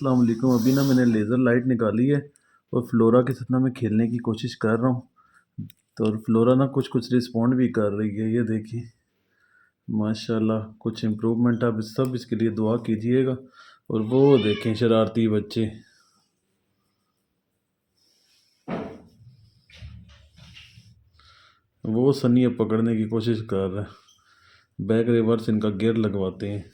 अस्सलाम वालेकुम। अभी ना मैंने लेज़र लाइट निकाली है और फ्लोरा के साथ ना मैं खेलने की कोशिश कर रहा हूँ। तो और फ्लोरा ना कुछ कुछ रिस्पॉन्ड भी कर रही है, ये देखिए माशाल्लाह कुछ इम्प्रूवमेंट। आप सब इसके लिए दुआ कीजिएगा। और वो देखें शरारती बच्चे, वो सनी अब पकड़ने की कोशिश कर रहा है। बैक रिवर्स इनका गियर लगवाते हैं।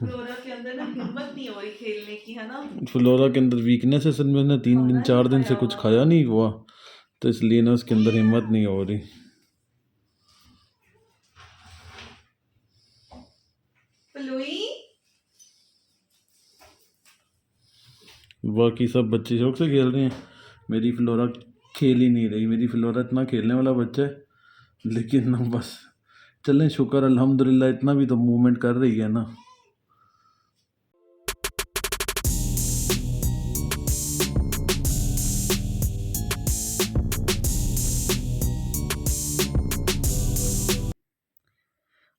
फ्लोरा के अंदर ना हिम्मत नहीं हो रही खेलने की, है ना। फ्लोरा के अंदर वीकनेस है, सर मैंने 3 दिन खाना नहीं 4 दिन खाया से कुछ हुआ। खाया नहीं हुआ, तो इसलिए ना उसके अंदर हिम्मत नहीं हो रही। फ्लोई बाकी सब बच्चे शौक से खेल रहे हैं, मेरी फ्लोरा खेल ही नहीं रही। मेरी फ्लोरा इतना खेलने वाला बच्चा है, लेकिन ना बस चलें शुक्र अल्हम्दुलिल्लाह, इतना भी तो मूवमेंट कर रही है ना।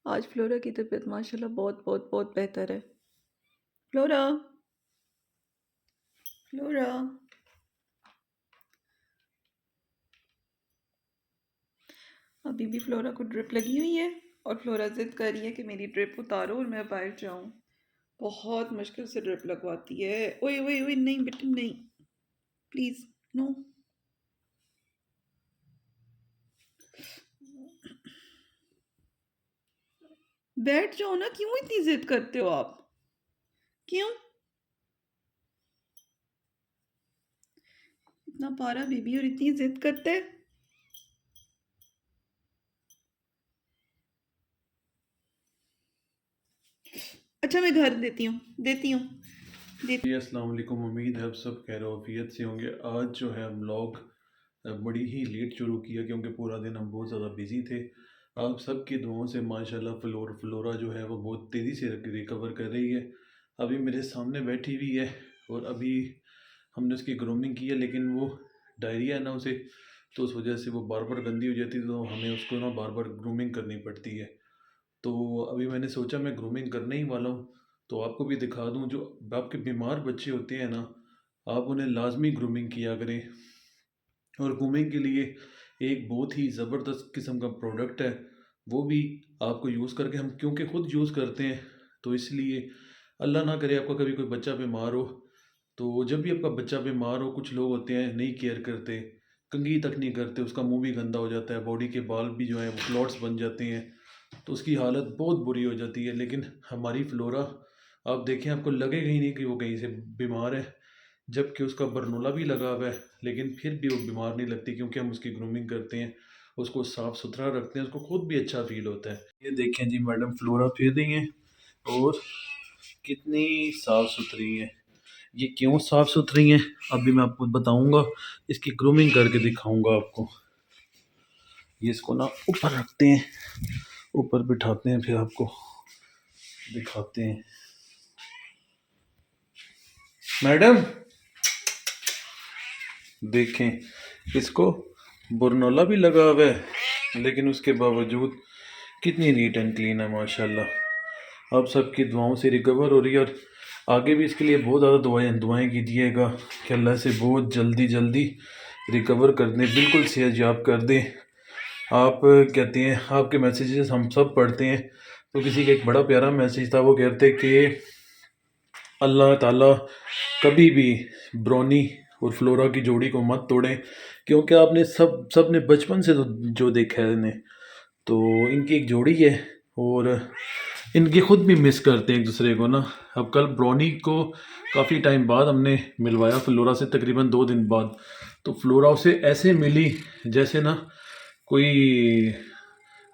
आज फ्लोरा की तबीयत माशाल्लाह बहुत बहुत बहुत बेहतर है। फ्लोरा फ्लोरा अभी भी फ्लोरा को ड्रिप लगी हुई है और फ्लोरा जिद कर रही है कि मेरी ड्रिप उतारो और मैं बाहर जाऊं। बहुत मुश्किल से ड्रिप लगवाती है। ओए ओए ओए, नहीं बेटा नहीं, प्लीज नो। बैठ जाओ ना, क्यों इतनी जिद करते हो आप? क्यों इतना पारा बेबी और इतनी जिद करते है? अच्छा मैं घर देती हूँ। जी अस्सलाम वालेकुम, उम्मीद है आप सब खैर आफियत से होंगे। आज जो है व्लॉग बड़ी ही लेट शुरू किया, क्योंकि पूरा दिन हम बहुत ज़्यादा बिजी थे। आप सब की दुआओं से माशाल्लाह फ्लोरा जो है वो बहुत तेज़ी से रिकवर कर रही है। अभी मेरे सामने बैठी हुई है और अभी हमने उसकी ग्रूमिंग की है, लेकिन वो डायरिया है ना उसे, तो उस वजह से वो बार बार गंदी हो जाती है, तो हमें उसको ना बार बार ग्रूमिंग करनी पड़ती है। तो अभी मैंने सोचा मैं ग्रूमिंग करने ही वाला हूँ, तो आपको भी दिखा दूँ। जो आपके बीमार बच्चे होते हैं ना, आप उन्हें लाजमी ग्रूमिंग किया करें। और ग्रूमिंग के लिए एक बहुत ही ज़बरदस्त किस्म का प्रोडक्ट है, वो भी आपको यूज़ करके, हम क्योंकि ख़ुद यूज़ करते हैं, तो इसलिए अल्लाह ना करे आपका कभी कोई बच्चा बीमार हो। तो जब भी आपका बच्चा बीमार हो, कुछ लोग होते हैं नहीं केयर करते, कंघी तक नहीं करते, उसका मुंह भी गंदा हो जाता है, बॉडी के बाल भी जो हैं वो क्लॉट्स बन जाते हैं, तो उसकी हालत बहुत बुरी हो जाती है। लेकिन हमारी फ्लोरा, आप देखें आपको लगेगा ही नहीं कि वो कहीं से बीमार है, जबकि उसका बरनोला भी लगा हुआ है, लेकिन फिर भी वो बीमार नहीं लगती, क्योंकि हम उसकी ग्रूमिंग करते हैं, उसको साफ़ सुथरा रखते हैं, उसको खुद भी अच्छा फील होता है। ये देखें जी, मैडम फ्लोरा फिर रही हैं और कितनी साफ़ सुथरी हैं। ये क्यों साफ़ सुथरी हैं अभी मैं आपको बताऊंगा, इसकी ग्रूमिंग करके दिखाऊंगा आपको। ये इसको ना ऊपर रखते हैं, ऊपर बिठाते हैं, फिर आपको दिखाते हैं। मैडम देखें, इसको बुरनोला भी लगा हुआ है, लेकिन उसके बावजूद कितनी नीट एंड क्लीन है माशाल्लाह। आप सबकी दुआओं से रिकवर हो रही है, और आगे भी इसके लिए बहुत ज़्यादा दुआएं कीजिएगा कि अल्लाह से बहुत जल्दी जल्दी रिकवर कर दें, बिल्कुल सेहतयाब कर दें। आप कहते हैं, आपके मैसेजेस हम सब पढ़ते हैं, तो किसी का एक बड़ा प्यारा मैसेज था, वो कहते कि अल्लाह ताला कभी भी ब्रोनी और फ्लोरा की जोड़ी को मत तोड़ें, क्योंकि आपने सब ने बचपन से तो जो देखा है इन्हें, तो इनकी एक जोड़ी है, और इनके खुद भी मिस करते हैं एक दूसरे को ना। अब कल ब्रोनी को काफ़ी टाइम बाद हमने मिलवाया फ्लोरा से, तकरीबन 2 दिन बाद, तो फ्लोरा उसे ऐसे मिली जैसे ना कोई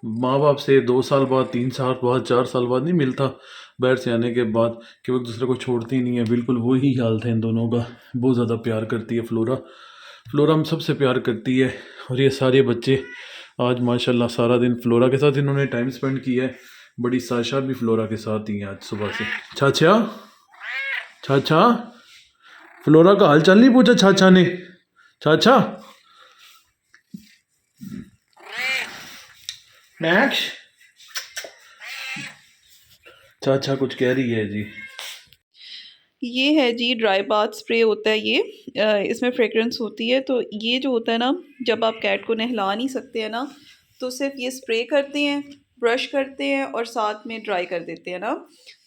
माँ बाप से 2 साल बाद, 3 साल बाद, 4 साल बाद नहीं मिलता बाहर से आने के बाद, कि वो एक दूसरे को छोड़ती नहीं है। बिल्कुल वही हाल था इन दोनों का। बहुत ज़्यादा प्यार करती है फ्लोरा, फ्लोरा हम सबसे प्यार करती है। और ये सारे बच्चे आज माशाल्लाह सारा दिन फ्लोरा के साथ इन्होंने टाइम स्पेंड किया है। बड़ी साशा भी फ्लोरा के साथ ही है आज सुबह से। चाचा चाचा, फ्लोरा का हाल चाल नहीं पूछा चाचा ने? चाचा मैक्स, चाचा कुछ कह रही है जी। ये है जी ड्राई बाथ स्प्रे होता है ये। इसमें फ्रेगरेंस होती है। तो ये जो होता है ना, जब आप कैट को नहला नहीं सकते हैं ना, तो सिर्फ ये स्प्रे करते हैं, ब्रश करते हैं और साथ में ड्राई कर देते हैं ना।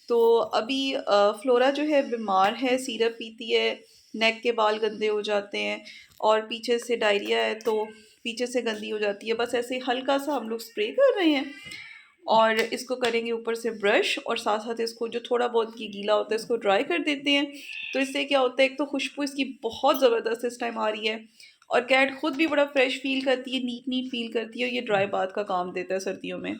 तो अभी फ्लोरा जो है बीमार है, सिरप पीती है, नेक के बाल गंदे हो जाते हैं और पीछे से डायरिया है तो पीछे से गंदी हो जाती है। बस ऐसे ही हल्का सा हम लोग स्प्रे कर रहे हैं और इसको करेंगे ऊपर से ब्रश और साथ साथ इसको जो थोड़ा बहुत ये गीला होता है इसको ड्राई कर देते हैं। तो इससे क्या होता है, एक तो खुशबू इसकी बहुत ज़बरदस्त इस टाइम आ रही है और कैट खुद भी बड़ा फ्रेश फील करती है, नीट नीट फील करती है और ये ड्राई बाथ का काम देता है सर्दियों में।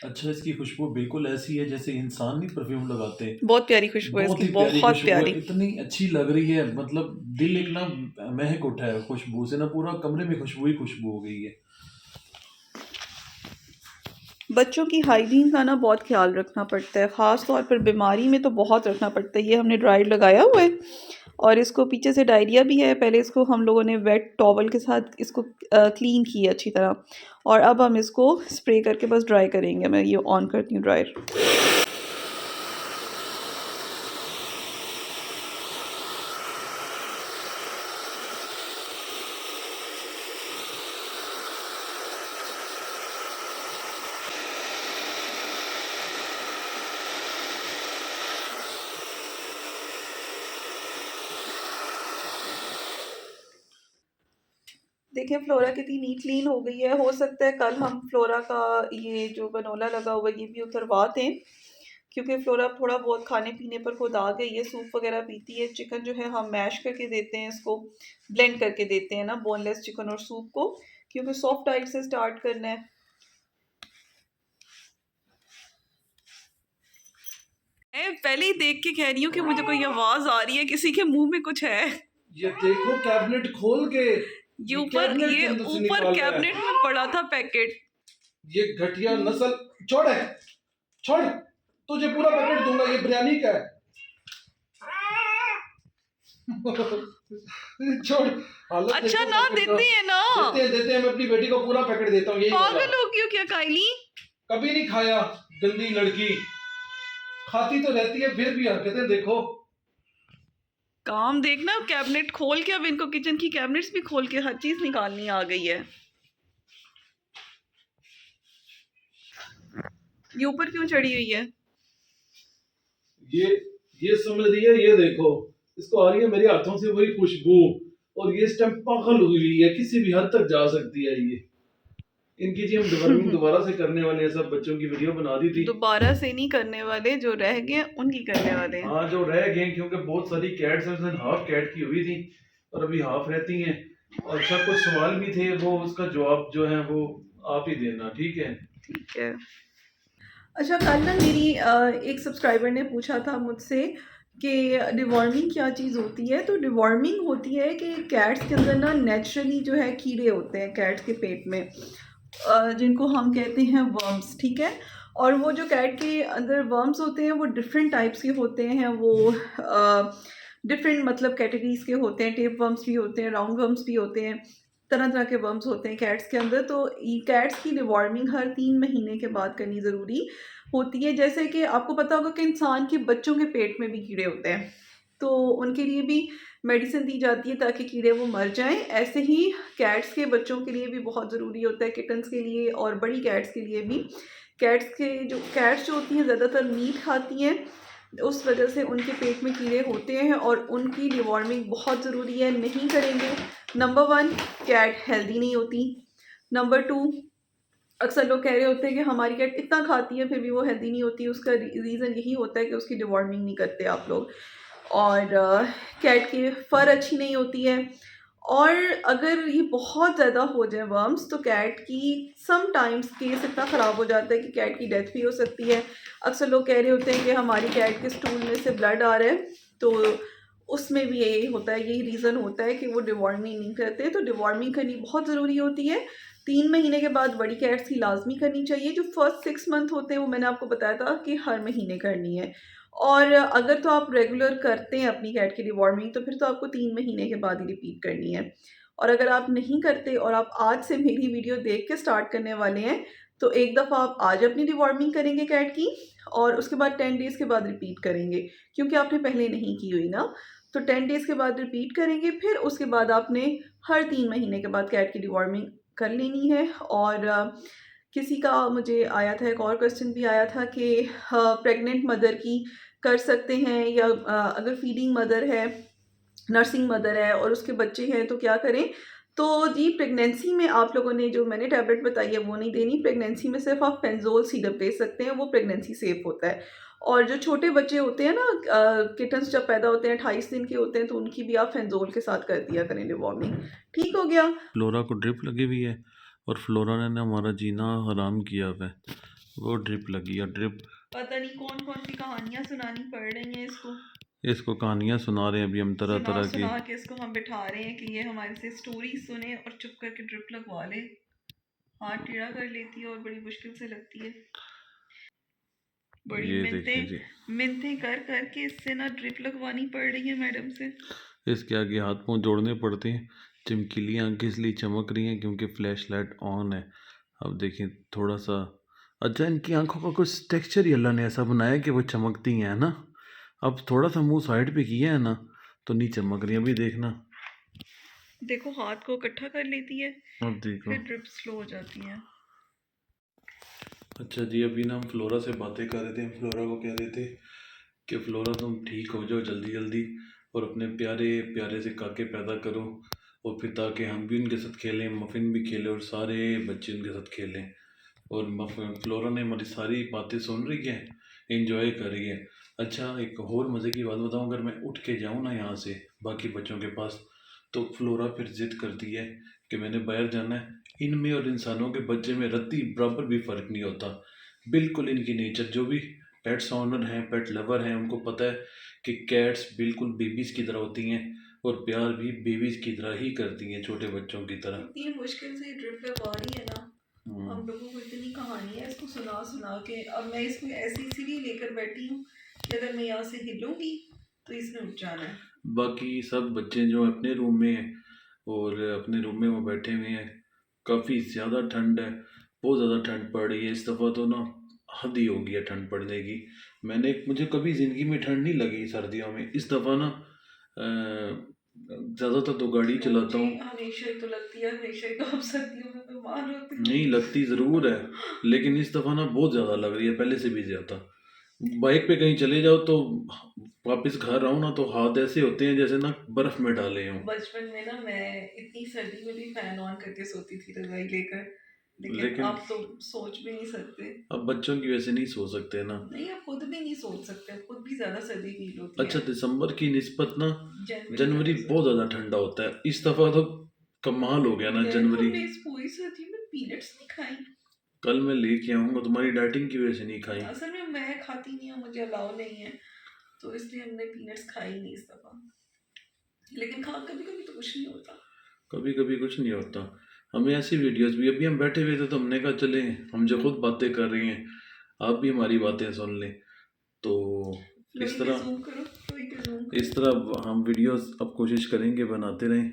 अच्छा, इसकी खुशबू बिल्कुल ऐसी है जैसे इंसान नहीं परफ्यूम लगाते। बहुत प्यारी खुशबू है बहुत इसकी, ही प्यारी बहुत खुशबू है, प्यारी। इतनी अच्छी लग रही है, मतलब दिल एक ना महक उठा है खुशबू से, ना पूरा कमरे में खुशबू ही खुशबू हो गई है। बच्चों की हाइजीन का ना बहुत ख्याल रखना पड़ता है, ख़ास तौर पर बीमारी में तो बहुत रखना पड़ता है। ये हमने ड्राइड लगाया हुआ है और इसको पीछे से डायरिया भी है। पहले इसको हम लोगों ने वेट टॉवल के साथ इसको क्लीन किया अच्छी तरह और अब हम इसको स्प्रे करके बस ड्राई करेंगे। मैं ये ऑन करती हूँ ड्रायर। देखिए फ्लोरा कितनी नीट क्लीन हो गई है। हो सकता है कल हम फ्लोरा का ये जो बनोला लगा हुआ है ये भी उतरवा दें, क्योंकि फ्लोरा थोड़ा बहुत खाने पीने पर खुद आ गई है, सूप वगैरह पीती है। चिकन जो है हम मैश करके देते हैं, इसको ब्लेंड करके देते हैं ना, बोनलेस चिकन और सूप को, क्योंकि सॉफ्ट डाइट से स्टार्ट करना है। मैं पहले ही देख के कह रही हूँ कि मुझे कोई आवाज आ रही है, किसी के मुंह में कुछ है। ये देखो कैबिनेट खोल के, ये ऊपर कैबिनेट के ये अंदर से ऊपर निकाल रहा है। कैबिनेट में पड़ा था पैकेट। ये घटिया नस्ल। छोड़ है, छोड़, तुझे पूरा पैकेट दूंगा, ये बिरयानी का है। छोड़, हालत अच्छा देखो ना पैकेट का। देते हैं ना, देते हैं, मैं अपनी बेटी को पूरा पैकेट देता हूँ, यही वाला। पागल हो क्यों क्या काइली? कभी नहीं खाया, गंदी लड़की, खाती तो रहती है फिर भी हरकतें देखो। काम देखना, कैबिनेट खोल के, अब इनको किचन की कैबिनेट्स भी खोल के हर चीज निकालनी आ गई है। ये ऊपर क्यों चढ़ी हुई है? ये ये समझ रही है, ये देखो, इसको आ रही है मेरे हाथों से वही खुशबू, और ये इस टाइम पागल हुई है, किसी भी हद तक जा सकती है ये। इनकी जी हम डिवर्मिंग दोबारा से करने वाले हैं, सब बच्चों की वीडियो बना दी थी। दोबारा से नहीं करने वाले, जो रह गए उनकी करने वाले हैं। हाँ, जो रह गए, क्योंकि बहुत सारी कैट्स हैं, हाफ कैट की हुई थी और अभी हाफ रहती हैं। और अच्छा, कुछ सवाल भी थे, वो उसका जवाब जो है वो आप ही देना, ठीक है? ठीक है। अच्छा कल ना मेरी एक सब्सक्राइबर ने पूछा था मुझसे कि डिवॉर्मिंग क्या चीज़ होती है। तो डिवॉर्मिंग होती है कि कैट्स के अंदर ना नेचुरली जो है कीड़े होते हैं कैट्स के पेट में, जिनको हम कहते हैं वर्म्स, ठीक है। और वो जो कैट के अंदर वर्म्स होते हैं वो डिफरेंट टाइप्स के होते हैं। वो डिफरेंट मतलब कैटेगरीज के होते हैं। टेप वर्म्स भी होते हैं, राउंड वर्म्स भी होते हैं, तरह तरह के वर्म्स होते हैं कैट्स के अंदर। तो कैट्स की डिवॉर्मिंग हर 3 महीने के बाद करनी ज़रूरी होती है। जैसे कि आपको पता होगा कि इंसान के बच्चों के पेट में भी कीड़े होते हैं, तो उनके लिए भी मेडिसिन दी जाती है ताकि कीड़े वो मर जाएं। ऐसे ही कैट्स के बच्चों के लिए भी बहुत ज़रूरी होता है, किटन्स के लिए और बड़ी कैट्स के लिए भी। कैट्स जो होती हैं ज़्यादातर मीट खाती हैं, उस वजह से उनके पेट में कीड़े होते हैं और उनकी डिवॉर्मिंग बहुत ज़रूरी है। नहीं करेंगे, नंबर 1 कैट हेल्दी नहीं होती, नंबर 2 अक्सर लोग कह रहे होते हैं कि हमारी कैट इतना खाती है फिर भी वो हेल्दी नहीं होती। उसका रीज़न यही होता है कि उसकी डिवॉर्मिंग नहीं करते आप लोग। और कैट की फर अच्छी नहीं होती है। और अगर ये बहुत ज़्यादा हो जाए वर्म्स तो कैट की समटाइम्स केस इतना ख़राब हो जाता है कि कैट की डेथ भी हो सकती है। अक्सर लोग कह रहे होते हैं कि हमारी कैट के स्टूल में से ब्लड आ रहा है, तो उसमें भी यही होता है, यही रीज़न होता है कि वो डिवॉर्मिंग नहीं करते। तो डिवॉर्मिंग करनी बहुत ज़रूरी होती है। 3 महीने के बाद बड़ी कैट्स की लाजमी करनी चाहिए। जो फर्स्ट 6 मंथ होते हैं वो मैंने आपको बताया था कि हर महीने करनी है। और अगर तो आप रेगुलर करते हैं अपनी कैट की डिवॉर्मिंग तो फिर तो आपको 3 महीने के बाद ही रिपीट करनी है। और अगर आप नहीं करते और आप आज से मेरी वीडियो देख के स्टार्ट करने वाले हैं तो एक दफ़ा आप आज अपनी डिवॉर्मिंग करेंगे कैट की और उसके बाद 10 डेज़ के बाद रिपीट करेंगे, क्योंकि आपने पहले नहीं की हुई ना। तो 10 डेज़ के बाद रिपीट करेंगे, फिर उसके बाद आपने हर 3 महीने के बाद कैट की डिवॉर्मिंग कर लेनी है। और किसी का मुझे आया था, एक और क्वेश्चन भी आया था कि प्रेग्नेंट मदर की कर सकते हैं या अगर फीडिंग मदर है, नर्सिंग मदर है और उसके बच्चे हैं तो क्या करें? तो जी, प्रेगनेंसी में आप लोगों ने जो मैंने टैबलेट बताई है वो नहीं देनी। प्रेगनेंसी में सिर्फ़ आप फेंज़ोल सिरप दे सकते हैं, वो प्रेगनेंसी सेफ़ होता है। और जो छोटे बच्चे होते हैं ना, किटन्स जब पैदा होते हैं 28 दिन के होते हैं, तो उनकी भी आप फेंज़ोल के साथ कर दिया करें डिवॉर्मिंग। ठीक हो गया? फ्लोरा को ड्रिप लगी हुई है और फ्लोरा ने ना हमारा जीना हराम किया हुआ है। वो ड्रिप लगी है, ड्रिप। पता नहीं कौन-कौन सी कहानियाँ सुनानी पड़ रही हैं इसको। इसको कहानियाँ सुना रहे हैं अभी हम तरह सुना तरह की। सुना के इसको हम बिठा रहे हैं कि ये हमारे से स्टोरी सुने और चुप करके ड्रिप लगवा ले। हाथ टेढ़ा कर लेती है और बड़ी मुश्किल से लगती है। बड़ी ये देखें जी, मिन्नतें मिन्नतें कर कर के इससे ना ड्रिप लगवानी पड़ रही है मैडम से। इसके आगे हाथ पांव जोड़ने पड़ते हैं। चमकीली आंखें इसलिए चमक रही हैं क्योंकि फ्लैश लाइट ऑन है। अब देखें थोड़ा सा, अच्छा इनकी आंखों का कुछ टेक्सचर ही अल्लाह ने ऐसा बनाया कि वो चमकती हैं ना। अब थोड़ा सा मुंह साइड पे किया है ना तो नहीं चमक रही। अभी देखना, देखो हाथ को इकट्ठा कर लेती है, अब देखो। फिर ड्रिप स्लो हो जाती है। अच्छा जी, अभी ना हम फ्लोरा से बातें कर रहे थे। हम फ्लोरा को कह रहे थे कि फ्लोरा तुम ठीक हो जाओ जल्दी जल्दी और अपने प्यारे प्यारे से काके पैदा करो, और फिर ताकि हम भी उनके साथ खेलें, मफिन भी खेलें और सारे बच्चे उनके साथ खेलें। और फ्लोरा ने हमारी सारी बातें सुन रही है, इंजॉय कर रही है। अच्छा, एक और मज़े की बात बताऊं, अगर मैं उठ के जाऊं ना यहाँ से बाकी बच्चों के पास, तो फ्लोरा फिर जिद करती है कि मैंने बाहर जाना है। इनमें और इंसानों के बच्चे में रत्ती बराबर भी फ़र्क नहीं होता। बिल्कुल इनकी नेचर, जो भी पेट्स ऑनर हैं, पेट लवर हैं, उनको पता है कि कैट्स बिल्कुल बेबीज़ की तरह होती हैं और प्यार भी बेबीज़ की तरह ही करती हैं, छोटे बच्चों की तरह। इतनी मुश्किल से ड्रिप लगवा रही है ना, हम्म। हम लोगों को इतनी कहानी है इसको सुना सुना के। अब मैं इसको ऐसी इसीलिए लेकर बैठी हूँ कि अगर मैं यहाँ से हिलूंगी तो इसने उठ जाना है। बाकी सब बच्चे जो अपने रूम में हैं और अपने रूम में वो बैठे हुए हैं। काफ़ी ज़्यादा ठंड है, बहुत ज़्यादा ठंड पड़ रही है इस दफ़ा तो ना, हद ही हो गई है ठंड पड़ने की। मुझे कभी ज़िंदगी में ठंड नहीं लगी सर्दियों में। इस दफ़ा ना ज़्यादातर तो गाड़ी क्यों चलाता जी, हूँ। हमेशा ही तो लगती है, हमेशा ही तो आप सर्दियों में बीमार होते हो। नहीं लगती ज़रूर है, लेकिन इस दफ़ा ना बहुत ज़्यादा लग रही है, पहले से भी ज़्यादा। बाइक पे कहीं चले जाओ तो वापस घर आओ ना तो हाथ ऐसे होते हैं जैसे ना बर्फ़ में डाले हों। बचपन में ना मैं इतनी सर्दी में भी फैन ऑन करके सोती थी रजाई लेकर, लेकिन लेकिन आप तो सोच भी नहीं सकते। अब बच्चों की वजह से नहीं सो सकते ना। नहीं, आप खुद भी नहीं सोच सकते, आप खुद भी ज्यादा सर्दी फील होती अच्छा, है। दिसंबर की निस्बत ना जनवरी जनवरी ज्यादा बहुत सर्दी। ज़्यादा ठंडा होता है। इस दफ़ा तो कमाल हो गया ना मैं तो जनवरी। हमने इस पूरी सर्दी में पीनट्स नहीं खाई। कल मैं लेके आऊँगा, तुम्हारी डाइटिंग की वजह से नहीं खाई। असल में मैं खाती नहीं हूँ, मुझे अलाउ नहीं है, तो इसलिए हमने पीनट्स खाई नहीं इस दफा। लेकिन खा कभी कभी तो कुछ नहीं होता। कभी कभी कुछ नहीं होता। हमें ऐसी वीडियोस भी, अभी हम बैठे हुए थे तो हमने कहा चले, हम जो खुद बातें कर रही हैं आप भी हमारी बातें सुन लें। तो इस लोई पे तरह जूम करो, लोई पे जूम इस करो। तरह हम वीडियोस अब कोशिश करेंगे बनाते रहें।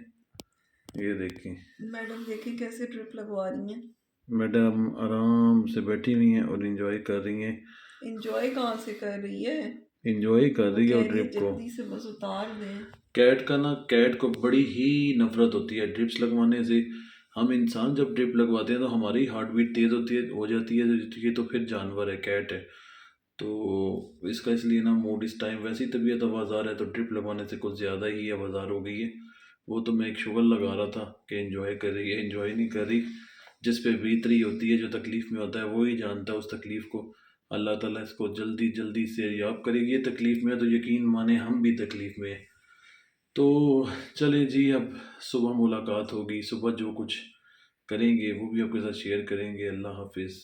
ये देखें, मैडम देखें कैसे ड्रिप लगवा रही हैं। मैडम आराम से बैठी हुई हैं और इंजॉय कर रही हैं। इंजॉय कहाँ से कर रही है, इंजॉय कर वो रही है कह और रही है ड्रिप को। जल्दी से बस उतार दें। कैट को बड़ी ही नफरत होती है ड्रिप्स लगवाने से। हम इंसान जब ड्रिप लगवाते हैं तो हमारी हार्ट बीट तेज़ होती है, हो जाती है। ये तो फिर जानवर है, कैट है, तो इसका इसलिए ना मूड इस टाइम, वैसी तबीयत आवाज़ार है तो ड्रिप लगवाने से कुछ ज़्यादा ही आवाज़ार हो गई है। वो तो मैं एक शुगर लगा रहा था कि एंजॉय कर रही है, एंजॉय नहीं कर रही। जिस पे बीत रही होती है, जो तकलीफ़ में होता है वो ही जानता है उस तकलीफ़ को। अल्लाह ताला इसको जल्दी जल्दी से याब करेगी। ये तकलीफ़ में है तो यकीन माने हम भी तकलीफ़ में हैं। तो चलें जी, अब सुबह मुलाकात होगी, सुबह जो कुछ करेंगे वो भी आपके साथ शेयर करेंगे। अल्लाह हाफिज़।